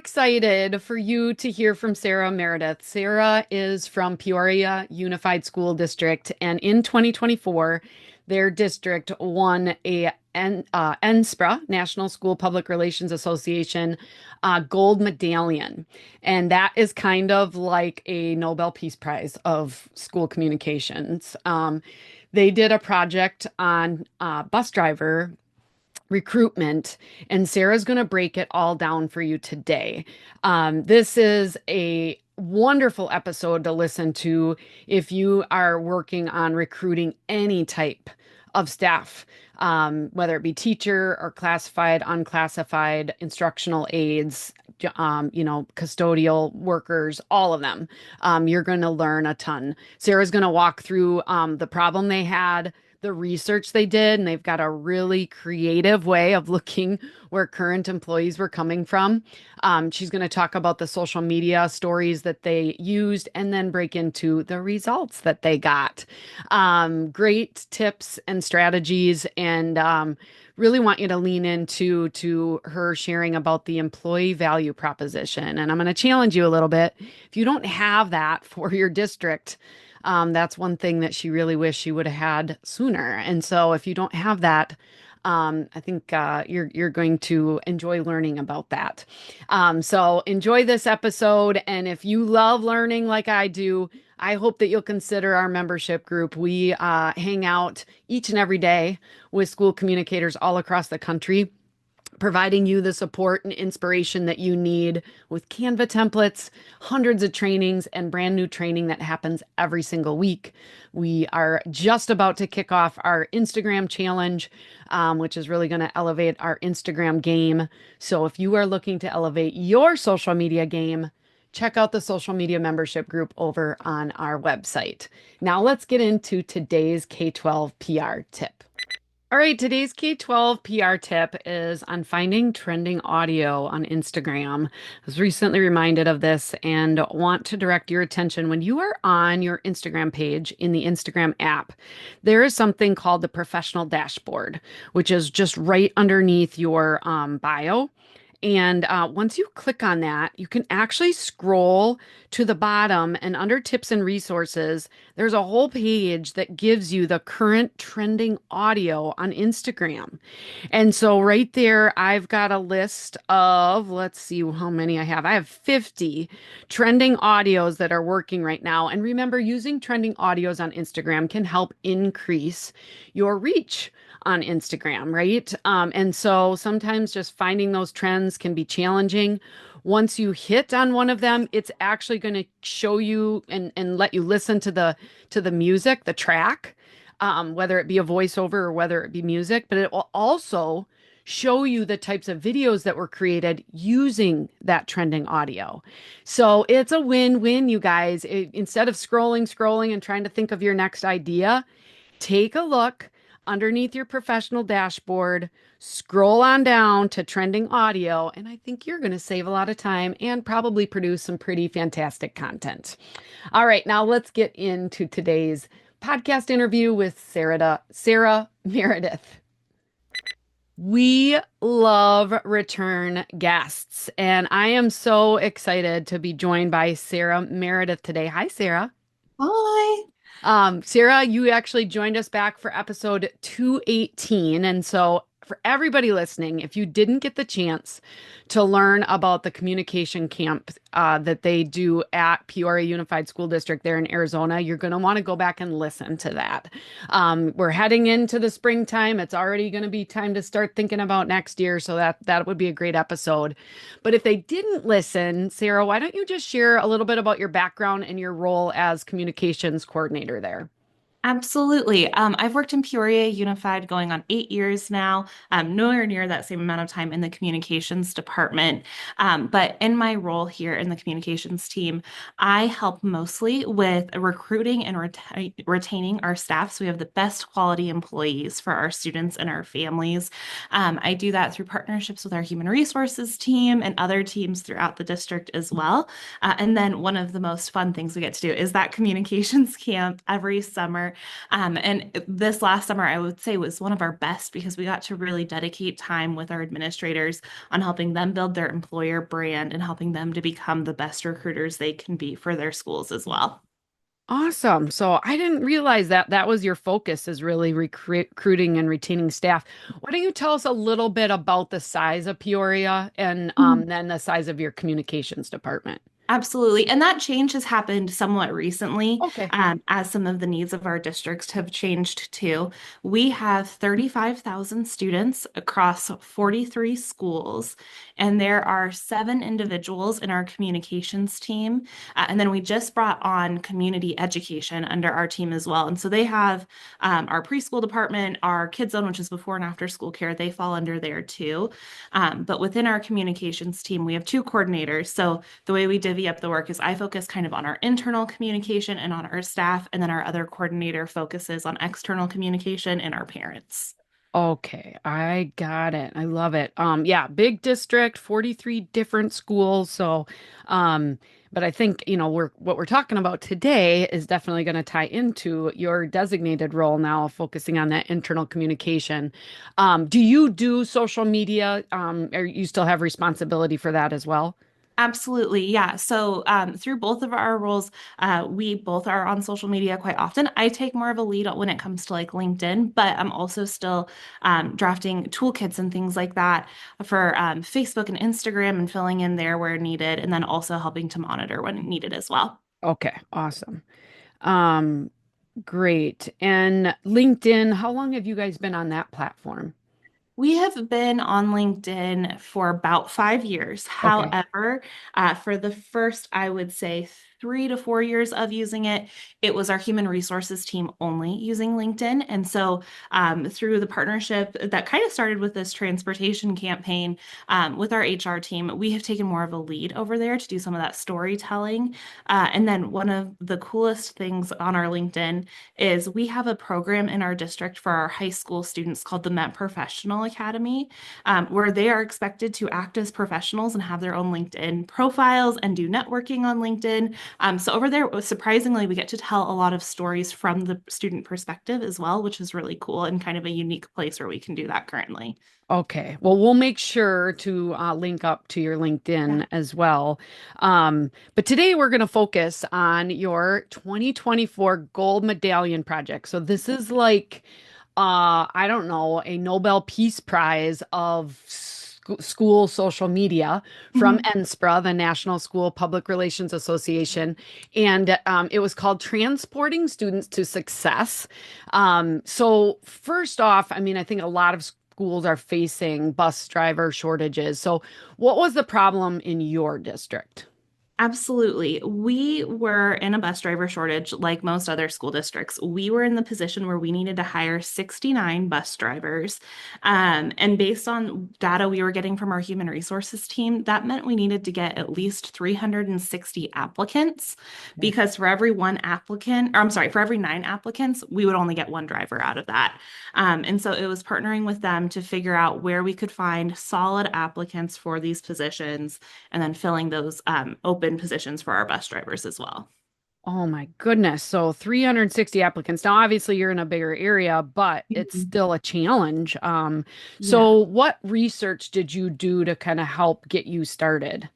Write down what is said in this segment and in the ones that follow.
excited for you to hear from Sara Meredith. Sara is from Peoria Unified School District, and in 2024, their district won a NSPRA, National School Public Relations Association, gold medallion. And that is kind of like a Nobel Peace Prize of school communications. They did a project on bus driver recruitment, and Sarah's going to break it all down for you today. This is a wonderful episode to listen to if you are working on recruiting any type of staff, whether it be teacher or classified, unclassified, instructional aides, custodial workers, all of them. You're going to learn a ton. Sarah's going to walk through the problem they had, the research they did, and they've got a really creative way of looking where current employees were coming from. She's going to talk about the social media stories that they used and then break into the results that they got. Great tips and strategies, and really want you to lean into her sharing about the employee value proposition. And I'm going to challenge you a little bit. If you don't have that for your district, that's one thing that she really wished she would have had sooner. And so if you don't have that, I think you're going to enjoy learning about that. So enjoy this episode. And if you love learning like I do, I hope that you'll consider our membership group. We hang out each and every day with school communicators all across the country, providing you the support and inspiration that you need with Canva templates, hundreds of trainings, and brand new training that happens every single week. We are just about to kick off our Instagram challenge, which is really going to elevate our Instagram game. So if you are looking to elevate your social media game, check out the social media membership group over on our website. Now let's get into today's K-12 PR tip. All right, today's K-12 PR tip is on finding trending audio on Instagram. I was recently reminded of this and want to direct your attention when you are on your Instagram page in the Instagram app. There is something called the professional dashboard, which is just right underneath your bio. And once you click on that, you can actually scroll to the bottom, and under tips and resources, there's a whole page that gives you the current trending audio on Instagram. And so right there, I've got a list of, let's see how many I have. I have 50 trending audios that are working right now. And remember, using trending audios on Instagram can help increase your reach on Instagram, right? And so sometimes just finding those trends can be challenging. Once you hit on one of them, it's actually going to show you and let you listen to the music, the track, whether it be a voiceover or whether it be music, but it will also show you the types of videos that were created using that trending audio. So it's a win-win, you guys. Instead of scrolling and trying to think of your next idea, take a look underneath your professional dashboard, scroll on down to trending audio, and I think you're going to save a lot of time and probably produce some pretty fantastic content. All right, now let's get into today's podcast interview with Sara Meredith. We love return guests, and I am so excited to be joined by Sara Meredith today. Hi, Sara. Hi. Sara, you actually joined us back for episode 218. And so for everybody listening, if you didn't get the chance to learn about the communication camp that they do at Peoria Unified School District there in Arizona, you're going to want to go back and listen to that. We're heading into the springtime. It's already going to be time to start thinking about next year. So that would be a great episode. But if they didn't listen, Sara, why don't you just share a little bit about your background and your role as communications coordinator there? Absolutely. I've worked in Peoria Unified going on 8 years now, nowhere near that same amount of time in the communications department. But in my role here in the communications team, I help mostly with recruiting and retaining our staff. So we have the best quality employees for our students and our families. I do that through partnerships with our human resources team and other teams throughout the district as well. And then one of the most fun things we get to do is that communications camp every summer. summer. And this last summer, I would say was one of our best because we got to really dedicate time with our administrators on helping them build their employer brand and helping them to become the best recruiters they can be for their schools as well. Awesome. So I didn't realize that that was your focus is really recruiting and retaining staff. Why don't you tell us a little bit about the size of Peoria and then the size of your communications department? Absolutely. And that change has happened somewhat recently Okay. as some of the needs of our districts have changed too. We have 35,000 students across 43 schools, and there are 7 individuals in our communications team. And then we just brought on community education under our team as well. And so they have our preschool department, our kids zone, which is before and after school care, they fall under there too. But within our communications team, we have 2 coordinators. So the way we divvy up the work is I focus kind of on our internal communication and on our staff, and then our other coordinator focuses on external communication and our parents. Okay, I got it. I love it. Yeah, big district, 43 different schools. So, um, but I think, what we're talking about today is definitely going to tie into your designated role now, focusing on that internal communication. Do you do social media? Or you still have responsibility for that as well? Absolutely, yeah. So through both of our roles, we both are on social media quite often. I take more of a lead when it comes to like LinkedIn, but I'm also still drafting toolkits and things like that for Facebook and Instagram and filling in there where needed, and then also helping to monitor when needed as well. Okay, awesome. Um, Great. And LinkedIn, how long have you guys been on that platform? We have been on LinkedIn for about 5 years. Okay. However, for the first, I would say 3 to 4 years of using it, it was our human resources team only using LinkedIn. And so, through the partnership that kind of started with this transportation campaign with our HR team, we have taken more of a lead over there to do some of that storytelling. And then, one of the coolest things on our LinkedIn is we have a program in our district for our high school students called the Met Professional Academy, where they are expected to act as professionals and have their own LinkedIn profiles and do networking on LinkedIn. So over there, surprisingly, we get to tell a lot of stories from the student perspective as well, which is really cool and kind of a unique place where we can do that currently. Okay. Well, we'll make sure to link up to your Yeah. LinkedIn as well. But today we're going to focus on your 2024 Gold Medallion Project. So this is like, I don't know, a Nobel Peace Prize of school social media from Mhm. NSPRA, the National School Public Relations Association. And it was called Transporting Students to Success. So first off, I mean, I think a lot of schools are facing bus driver shortages. So, what was the problem in your district? Absolutely. We were in a bus driver shortage like most other school districts. We were in the position where we needed to hire 69 bus drivers. And based on data we were getting from our human resources team, that meant we needed to get at least 360 applicants because for every one applicant, or I'm sorry, for every 9 applicants, we would only get one driver out of that. And so it was partnering with them to figure out where we could find solid applicants for these positions and then filling those open positions for our bus drivers as well. Oh my goodness. So 360 applicants. Now, obviously, you're in a bigger area, but it's Mhm. still a challenge. Yeah. So what research did you do to kind of help get you started?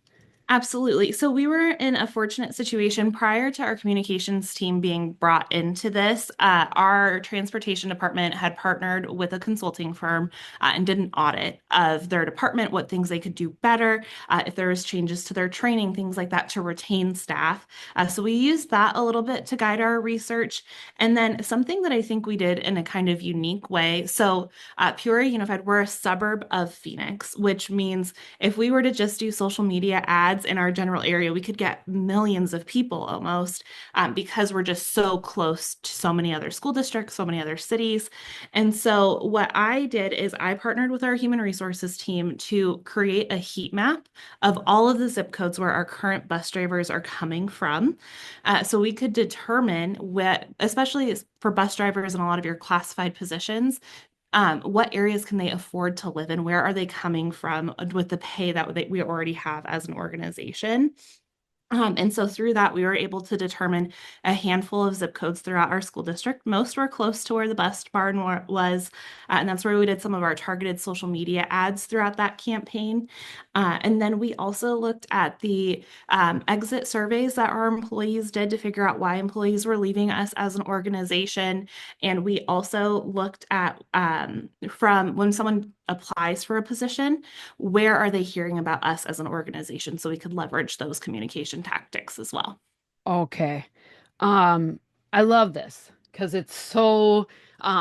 Absolutely. So we were in a fortunate situation prior to our communications team being brought into this. Our transportation department had partnered with a consulting firm and did an audit of their department, what things they could do better, if there was changes to their training, things like that to retain staff. So we used that a little bit to guide our research. And then something that I think we did in a kind of unique way. So Peoria Unified, we're a suburb of Phoenix, which means if we were to just do social media ads in our general area, we could get millions of people almost because we're just so close to so many other school districts, so many other cities. And so, what I did is I partnered with our human resources team to create a heat map of all of the zip codes where our current bus drivers are coming from. So, we could determine what, especially for bus drivers and a lot of your classified positions, what areas can they afford to live in? Where are they coming from with the pay that we already have as an organization? And so through that, we were able to determine a handful of zip codes throughout our school district. Most were close to where the bus barn was, and that's where we did some of our targeted social media ads throughout that campaign. And then we also looked at the exit surveys that our employees did to figure out why employees were leaving us as an organization. And we also looked at from when someone applies for a position, where are they hearing about us as an organization so we could leverage those communication tactics as well. Okay. Um, I love this because it's so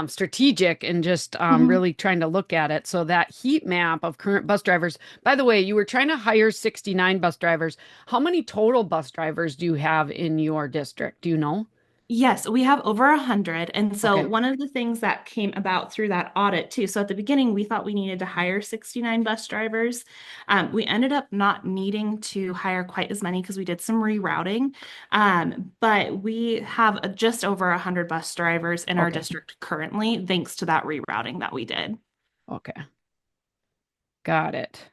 strategic and just Mhm. really trying to look at it. So that heat map of current bus drivers, by the way, you were trying to hire 69 bus drivers. How many total bus drivers do you have in your district? Do you know? Yes, we have over 100. And so Okay. one of the things that came about through that audit too. So at the beginning, we thought we needed to hire 69 bus drivers. We ended up not needing to hire quite as many because we did some rerouting. But we have just over 100 bus drivers in our Okay. district currently, thanks to that rerouting that we did. Okay. Got it.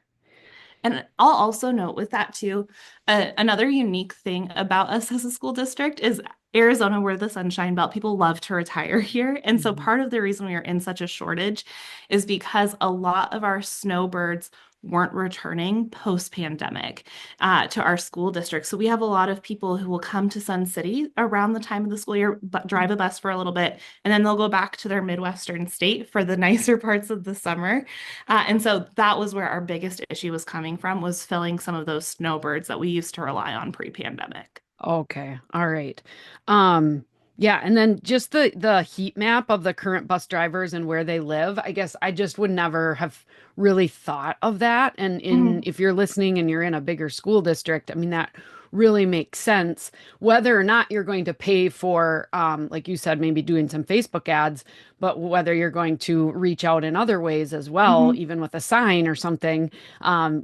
And I'll also note with that too, another unique thing about us as a school district is Arizona, we're the Sunshine Belt. People love to retire here. And so Mhm. part of the reason we are in such a shortage is because a lot of our snowbirds weren't returning post-pandemic to our school district. So we have a lot of people who will come to Sun City around the time of the school year, but drive a bus for a little bit, and then they'll go back to their Midwestern state for the nicer parts of the summer. And so that was where our biggest issue was coming from, was filling some of those snowbirds that we used to rely on pre-pandemic. Okay. All right. Um, yeah, and then just the heat map of the current bus drivers and where they live. I guess I just would never have really thought of that. And in Mhm. if you're listening and you're in a bigger school district, I mean that really makes sense. Whether or not you're going to pay for like you said, maybe doing some Facebook ads, but whether you're going to reach out in other ways as well, Mhm. even with a sign or something,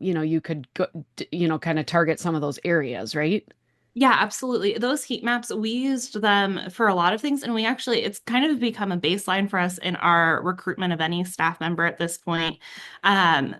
you could go, kind of target some of those areas, right? Yeah, absolutely. Those heat maps, we used them for a lot of things, and it's kind of become a baseline for us in our recruitment of any staff member at this point.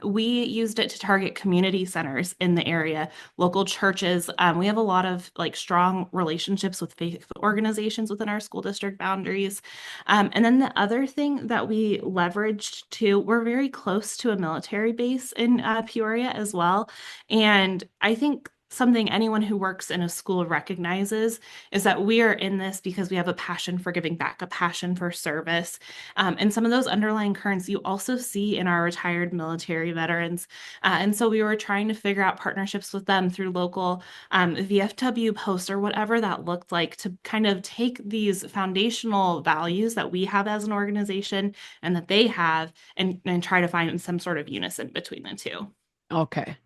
We used it to target community centers in the area, local churches. We have a lot of like strong relationships with faith organizations within our school district boundaries. And then the other thing that we leveraged too, we're very close to a military base in Peoria as well. And I think something anyone who works in a school recognizes is that we are in this because we have a passion for giving back, a passion for service. And some of those underlying currents you also see in our retired military veterans. And so we were trying to figure out partnerships with them through local VFW posts or whatever that looked like to kind of take these foundational values that we have as an organization and that they have and try to find some sort of unison between the two. Okay.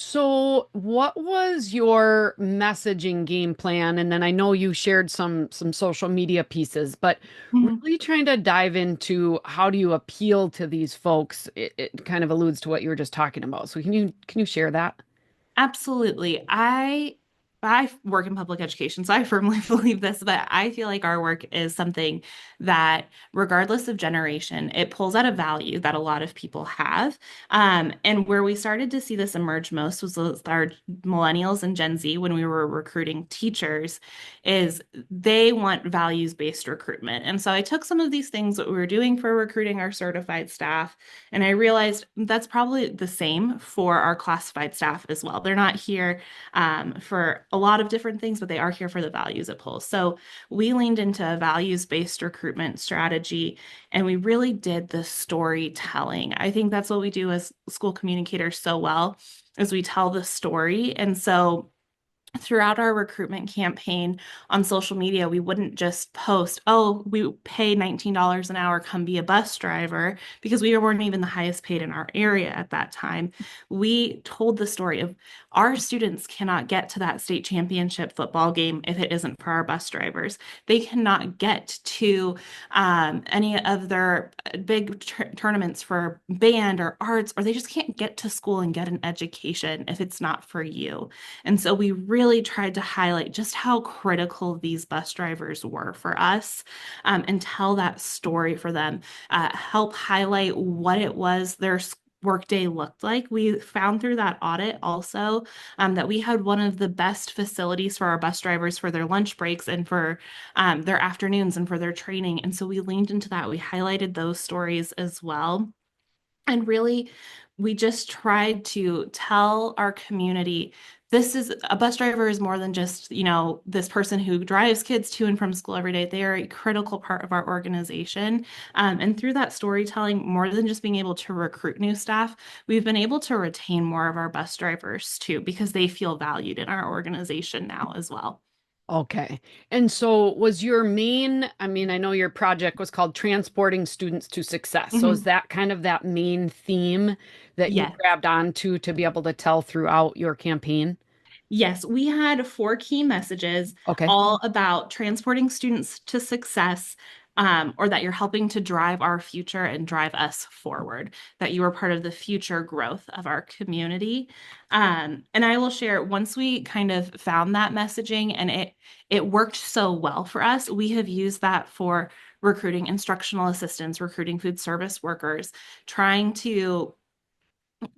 So, what was your messaging game plan? And then I know you shared some social media pieces, but Mhm. really trying to dive into how do you appeal to these folks? It kind of alludes to what you were just talking about. So, can you share that? Absolutely. I work in public education, so I firmly believe this, but I feel like our work is something that, regardless of generation, it pulls out a value that a lot of people have. And where we started to see this emerge most was with our millennials and Gen Z when we were recruiting teachers, is they want values-based recruitment. And so I took some of these things that we were doing for recruiting our certified staff, and I realized that's probably the same for our classified staff as well. They're not here for a lot of different things, but they are here for the values it pulls. So we leaned into a values-based recruitment strategy, and we really did the storytelling. I think that's what we do as school communicators so well, is we tell the story. And so throughout our recruitment campaign on social media, we wouldn't just post, oh, we pay $19 an hour, come be a bus driver, because we weren't even the highest paid in our area at that time. We told the story of our students cannot get to that state championship football game if it isn't for our bus drivers. They cannot get to any of their big tournaments for band or arts, or they just can't get to school and get an education if it's not for you. And so we really tried to highlight just how critical these bus drivers were for us, and tell that story for them, help highlight what it was workday looked like. We found through that audit also that we had one of the best facilities for our bus drivers for their lunch breaks and for their afternoons and for their training. And so we leaned into that. We highlighted those stories as well. And really, we just tried to tell our community this is a bus driver is more than just, this person who drives kids to and from school every day. They are a critical part of our organization. And through that storytelling, more than just being able to recruit new staff, we've been able to retain more of our bus drivers too, because they feel valued in our organization now as well. Okay. And so was your main, I mean, I know your project was called Transporting Students to Success. So is Mhm. that kind of that main theme that you Yes. grabbed onto to be able to tell throughout your campaign? Yes, we had four key messages, Okay. all about transporting students to success, or that you're helping to drive our future and drive us forward, that you are part of the future growth of our community. And I will share, once we kind of found that messaging and it worked so well for us, we have used that for recruiting instructional assistants, recruiting food service workers, trying to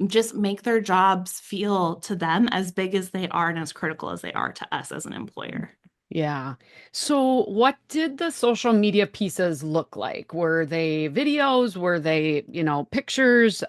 just make their jobs feel to them as big as they are and as critical as they are to us as an employer. Yeah. So what did the social media pieces look like? Were they videos? Were they, pictures?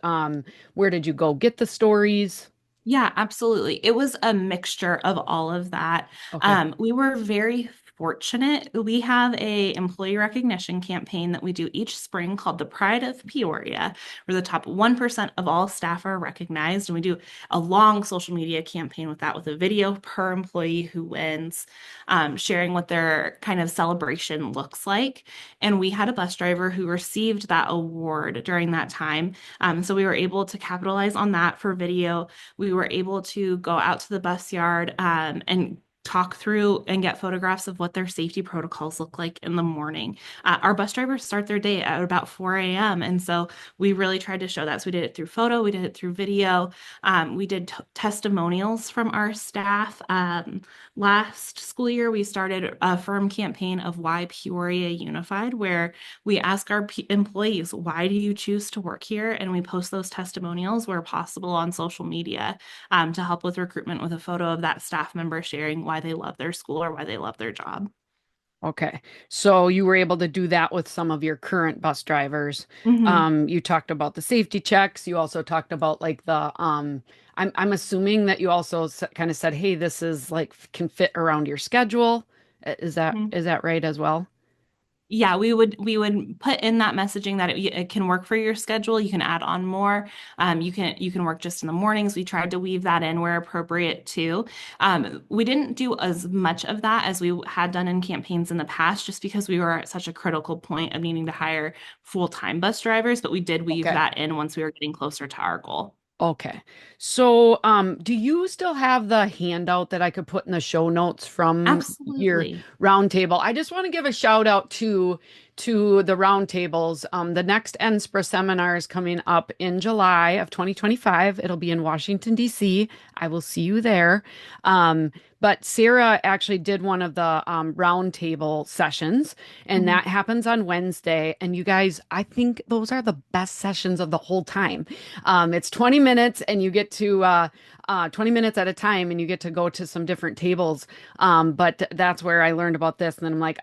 Where did you go get the stories? Yeah, absolutely. It was a mixture of all of that. Okay. We were very fortunate. We have a employee recognition campaign that we do each spring called the Pride of Peoria, where the top 1% of all staff are recognized. And we do a long social media campaign with that, with a video per employee who wins, sharing what their kind of celebration looks like. And we had a bus driver who received that award during that time. So we were able to capitalize on that for video. We were able to go out to the bus yard and talk through and get photographs of what their safety protocols look like in the morning. Our bus drivers start their day at about 4 a.m. And so we really tried to show that. So we did it through photo, we did it through video. We did testimonials from our staff. Last school year, we started a firm campaign of Why Peoria Unified, where we ask our employees, why do you choose to work here? And we post those testimonials where possible on social media to help with recruitment, with a photo of that staff member sharing why they love their school or why they love their job. Okay. So you were able to do that with some of your current bus drivers. Mhm. You talked about the safety checks. You also talked about like I'm assuming that you also kind of said, "Hey, this is like can fit around your schedule." Is that Mhm. is that right as well? Yeah, we would put in that messaging that it can work for your schedule. You can add on more. You can work just in the mornings. We tried to weave that in where appropriate too. We didn't do as much of that as we had done in campaigns in the past, just because we were at such a critical point of needing to hire full-time bus drivers. But we did weave Okay. that in once we were getting closer to our goal. Okay. So, do you still have the handout that I could put in the show notes from your Absolutely. roundtable? I just want to give a shout out to the roundtables. The next NSPRA seminar is coming up in July of 2025. It'll be in Washington, D.C. I will see you there. But Sarah actually did one of the roundtable sessions, and Mhm. that happens on Wednesday. And you guys, I think those are the best sessions of the whole time. It's 20 minutes and you get to 20 minutes at a time and you get to go to some different tables. But that's where I learned about this. And then I'm like,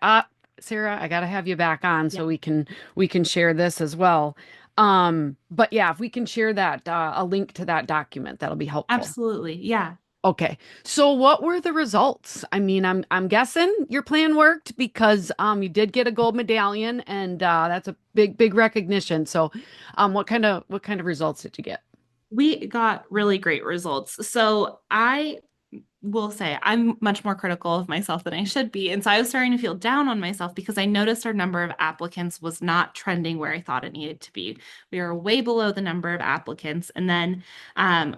Sarah, I gotta have you back on Yeah, so we can share this as well. But yeah, if we can share that a link to that document, that'll be helpful. absolutely. Yeah. Okay. So what were the results? I mean, I'm guessing your plan worked because you did get a gold medallion and that's a big recognition. So what kind of results did you get? We got really great results. So I will say I'm much more critical of myself than I should be. And so I was starting to feel down on myself because I noticed our number of applicants was not trending where I thought it needed to be. We are way below the number of applicants. And then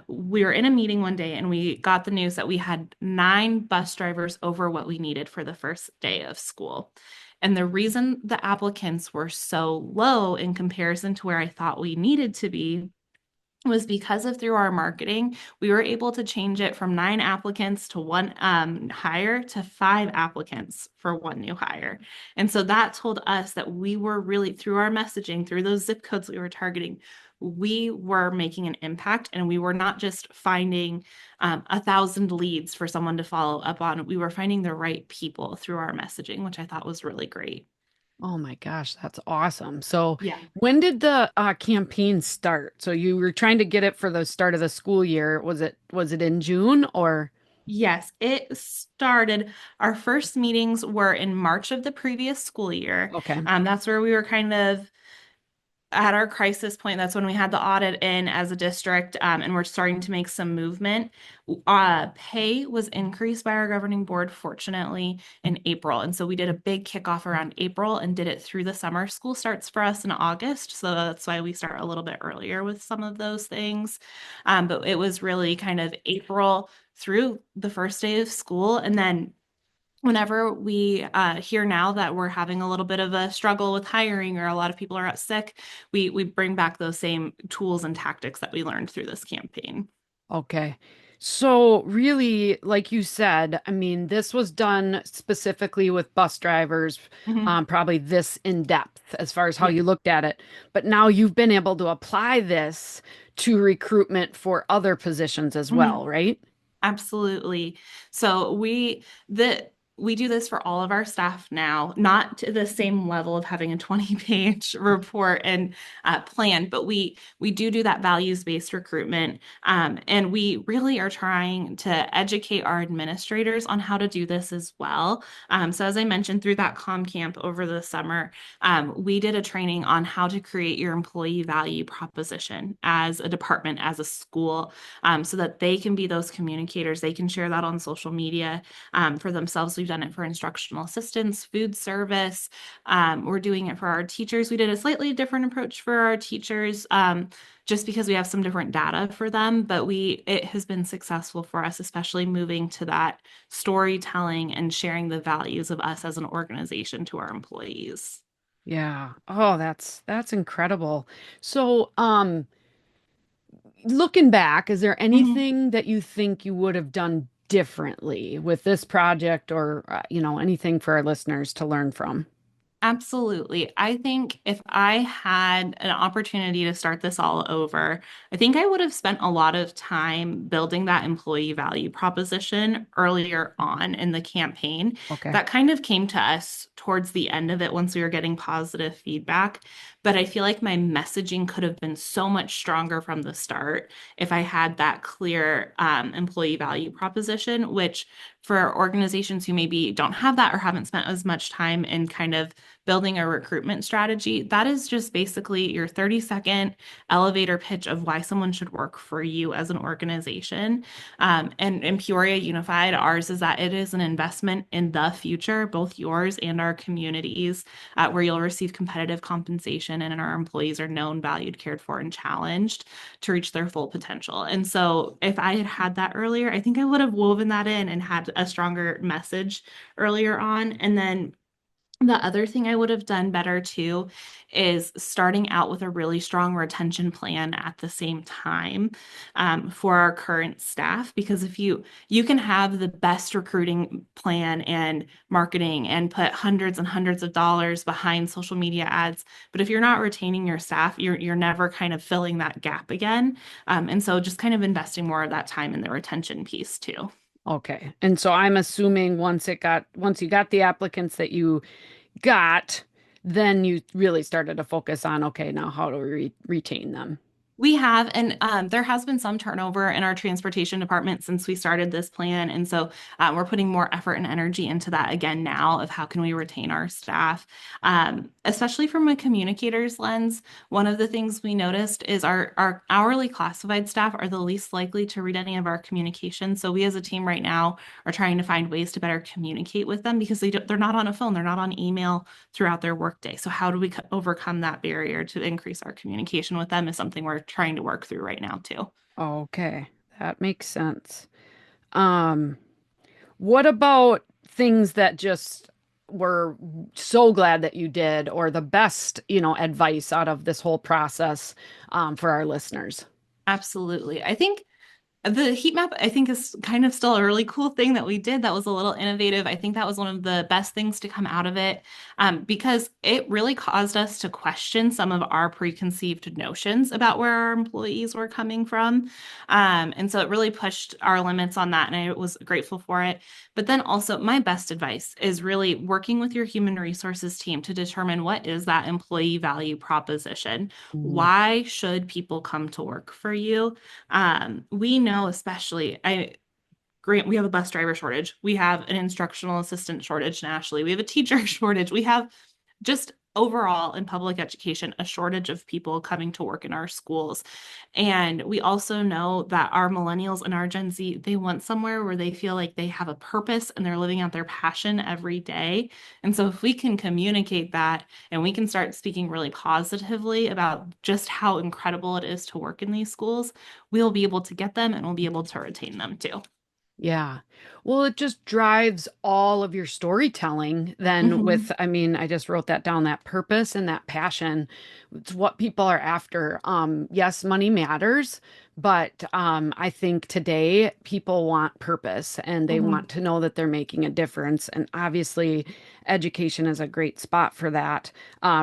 we were in a meeting one day and we got the news that we had 9 bus drivers over what we needed for the first day of school. And the reason the applicants were so low in comparison to where I thought we needed to be was because of through our marketing, we were able to change it from 9 applicants to one hire to 5 applicants for one new hire. And so that told us that we were really, through our messaging, through those zip codes we were targeting, we were making an impact, and we were not just finding 1,000 leads for someone to follow up on. We were finding the right people through our messaging, which I thought was really great. Oh my gosh, that's awesome. So, Yeah. when did the campaign start? So you were trying to get it for the start of the school year. Was it in June or Yes, it started. Our first meetings were in March of the previous school year. okay. That's where we were kind of at our crisis point. That's when we had the audit in as a district, and we're starting to make some movement. Pay was increased by our governing board, fortunately, in April. And so we did a big kickoff around April and did it through the summer. School starts for us in August. So that's why we start a little bit earlier with some of those things. But it was really kind of April through the first day of school. And then whenever we hear now that we're having a little bit of a struggle with hiring or a lot of people are out sick, we bring back those same tools and tactics that we learned through this campaign. Okay. So really, like you said, I mean, this was done specifically with bus drivers, Mhm. probably this in depth as far as how Yeah. you looked at it. But now you've been able to apply this to recruitment for other positions as Mhm. well, right? Absolutely. So we do this for all of our staff now, not to the same level of having a 20-page report and plan, but we do that values-based recruitment, and we really are trying to educate our administrators on how to do this as well. So as I mentioned, through that comm camp over the summer, we did a training on how to create your employee value proposition as a department, as a school, so that they can be those communicators. They can share that on social media for themselves. We've done it for instructional assistants, food service. We're doing it for our teachers. We did a slightly different approach for our teachers. Just because we have some different data for them, but it has been successful for us, especially moving to that storytelling and sharing the values of us as an organization to our employees. Yeah. Oh, that's incredible. So, looking back, is there Mhm. anything that you think you would have done differently with this project or, anything for our listeners to learn from? Absolutely. I think if I had an opportunity to start this all over, I think I would have spent a lot of time building that employee value proposition earlier on in the campaign. Okay. That kind of came to us towards the end of it once we were getting positive feedback. But I feel like my messaging could have been so much stronger from the start if I had that clear employee value proposition, which for organizations who maybe don't have that or haven't spent as much time in kind of building a recruitment strategy, that is just basically your 30-second elevator pitch of why someone should work for you as an organization. And in Peoria Unified, ours is that it is an investment in the future, both yours and our communities, where you'll receive competitive compensation and our employees are known, valued, cared for, and challenged to reach their full potential. And so if I had had that earlier, I think I would have woven that in and had a stronger message earlier on. And then the other thing I would have done better too is starting out with a really strong retention plan at the same time, for our current staff. Because if you can have the best recruiting plan and marketing and put hundreds and hundreds of dollars behind social media ads, but if you're not retaining your staff, you're never kind of filling that gap again. And so just kind of investing more of that time in the retention piece too. Okay. And so I'm assuming once you got the applicants that you got, then you really started to focus on, okay, now how do we retain them? We have, and there has been some turnover in our transportation department since we started this plan. And so we're putting more effort and energy into that again now of how can we retain our staff. Especially from a communicator's lens, one of the things we noticed is our hourly classified staff are the least likely to read any of our communication. So we as a team right now are trying to find ways to better communicate with them because they're not on a phone, they're not on email throughout their workday. So how do we overcome that barrier to increase our communication with them is something we're trying to work through right now too. Okay, that makes sense. Um, what about things that just were so glad that you did, or the best, advice out of this whole process, for our listeners? Absolutely. I think the heat map, I think, is kind of still a really cool thing that we did that was a little innovative. I think that was one of the best things to come out of it, because it really caused us to question some of our preconceived notions about where our employees were coming from. And so it really pushed our limits on that, and I was grateful for it. But then also, my best advice is really working with your human resources team to determine what is that employee value proposition. Mhm. Why should people come to work for you? We know, especially, grant we have a bus driver shortage. We have an instructional assistant shortage nationally. We have a teacher shortage. We have just overall in public education a shortage of people coming to work in our schools. And we also know that our millennials and our Gen Z, they want somewhere where they feel like they have a purpose and they're living out their passion every day. And so if we can communicate that and we can start speaking really positively about just how incredible it is to work in these schools, we'll be able to get them and we'll be able to retain them too. Yeah. Well, it just drives all of your storytelling then Mhm. with, I mean, I just wrote that down, that purpose and that passion. It's what people are after. Yes, money matters, but I think today people want purpose and they Mhm. want to know that they're making a difference. And obviously, education is a great spot for that.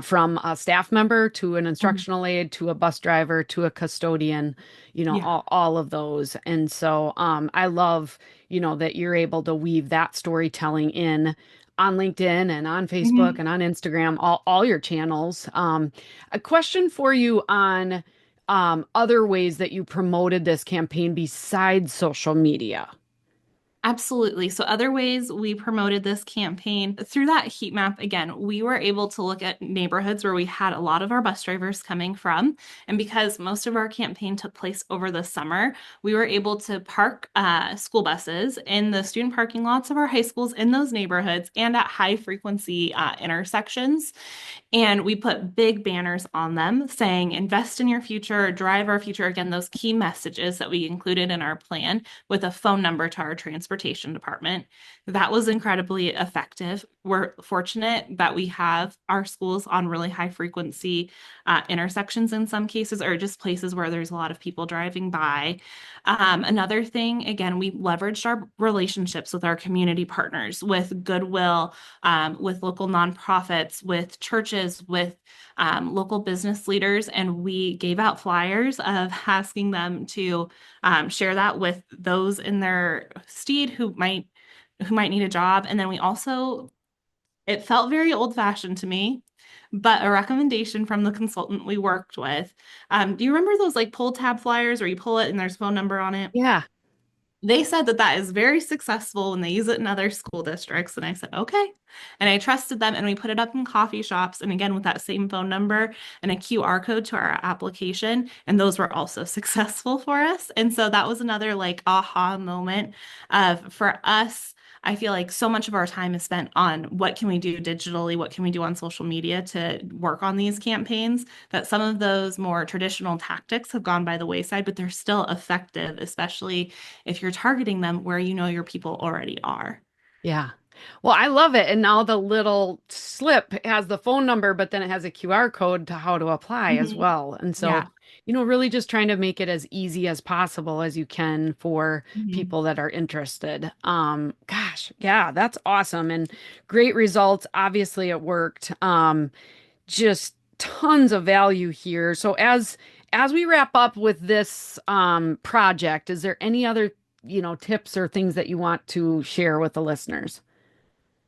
From a staff member to an Mhm. instructional aide to a bus driver to a custodian, Yeah. all of those. And so I love, that you're able to weave that storytelling in on LinkedIn and on Facebook Mhm. and on Instagram, all your channels. A question for you on other ways that you promoted this campaign besides social media. Absolutely. So, other ways we promoted this campaign through that heat map, again, we were able to look at neighborhoods where we had a lot of our bus drivers coming from. And because most of our campaign took place over the summer, we were able to park school buses in the student parking lots of our high schools in those neighborhoods and at high frequency intersections. And we put big banners on them saying, invest in your future, drive our future. Again, those key messages that we included in our plan with a phone number to our transportation department. That was incredibly effective. We're fortunate that we have our schools on really high frequency intersections in some cases, or just places where there's a lot of people driving by. Another thing, again, we leveraged our relationships with our community partners, with Goodwill, with local nonprofits, with churches, with local business leaders, and we gave out flyers of asking them to share that with those in their steed who might need a job. And then we also, it felt very old-fashioned to me, but a recommendation from the consultant we worked with. Do you remember those like pull tab flyers where you pull it and there's a phone number on it? Yeah. They said that that is very successful when they use it in other school districts. And I said, okay. And I trusted them. And we put it up in coffee shops. And again, with that same phone number and a QR code to our application. And those were also successful for us. And so that was another like aha moment of for us. I feel like so much of our time is spent on what can we do digitally, what can we do on social media to work on these campaigns, that some of those more traditional tactics have gone by the wayside, but they're still effective, especially if you're targeting them where you know your people already are. Yeah. Well, I love it. And now the little slip has the phone number, but then it has a QR code to how to apply as Mhm. well. And so, Yeah. really just trying to make it as easy as possible as you can for Mhm. people that are interested. Gosh, yeah, that's awesome. And great results. Obviously, it worked. Just tons of value here. So as we wrap up with this project, is there any other, tips or things that you want to share with the listeners?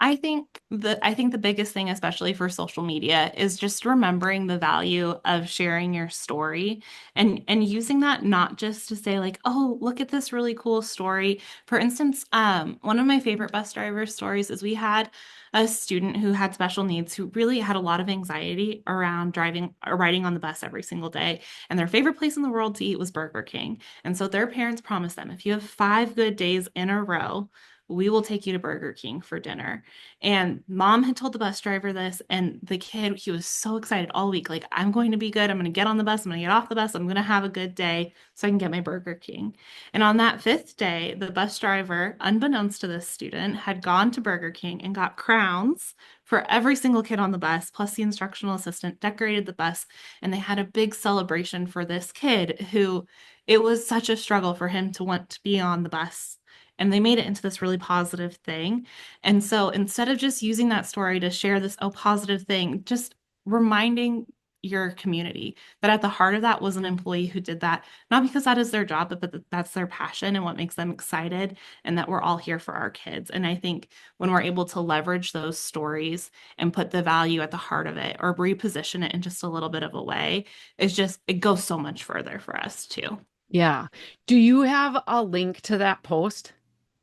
I think the biggest thing, especially for social media, is just remembering the value of sharing your story and using that not just to say like, oh, look at this really cool story. For instance, one of my favorite bus driver stories is we had a student who had special needs who really had a lot of anxiety around driving or riding on the bus every single day. And their favorite place in the world to eat was Burger King. And so their parents promised them, if you have 5 good days in a row, we will take you to Burger King for dinner. And mom had told the bus driver this, and the kid, he was so excited all week. Like, I'm going to be good. I'm going to get on the bus. I'm going to get off the bus. I'm going to have a good day so I can get my Burger King. And on that fifth day, the bus driver, unbeknownst to this student, had gone to Burger King and got crowns for every single kid on the bus, plus the instructional assistant decorated the bus. And they had a big celebration for this kid who it was such a struggle for him to want to be on the bus. And they made it into this really positive thing. And so instead of just using that story to share this, oh, positive thing, just reminding your community that at the heart of that was an employee who did that, not because that is their job, but that's their passion and what makes them excited, and that we're all here for our kids. And I think when we're able to leverage those stories and put the value at the heart of it or reposition it in just a little bit of a way, it goes so much further for us too. Yeah. Do you have a link to that post?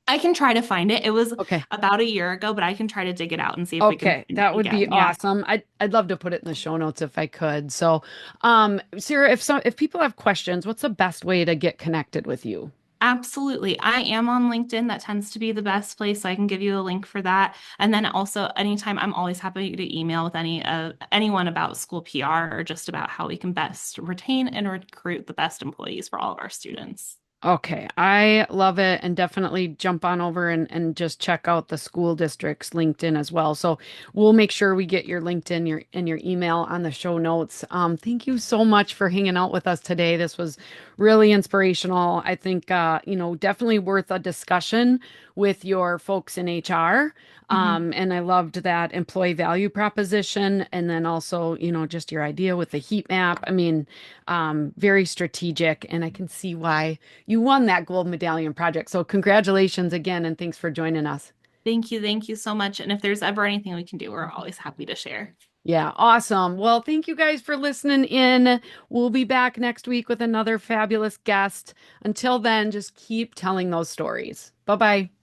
I can try to find it. It was Okay. about a year ago, but I can try to dig it out and see if we can Okay, find it that would be again. Yeah. awesome. I'd love to put it in the show notes if I could. So, Sarah, if people have questions, what's the best way to get connected with you? Absolutely. I am on LinkedIn. That tends to be the best place. So I can give you a link for that. And then also anytime I'm always happy to email with anyone about school PR or just about how we can best retain and recruit the best employees for all of our students. Okay, I love it and definitely jump on over and just check out the school district's LinkedIn as well. So we'll make sure we get your LinkedIn your and your email on the show notes. Thank you so much for hanging out with us today. This was really inspirational. I think definitely worth a discussion with your folks in HR. Mhm. And I loved that employee value proposition and then also, just your idea with the heat map. I mean, very strategic, and I can see why you won that gold medallion project. So congratulations again, and thanks for joining us. Thank you. Thank you so much. And if there's ever anything we can do, we're always happy to share. Yeah, awesome. Well, thank you guys for listening in. We'll be back next week with another fabulous guest. Until then, just keep telling those stories. Bye bye.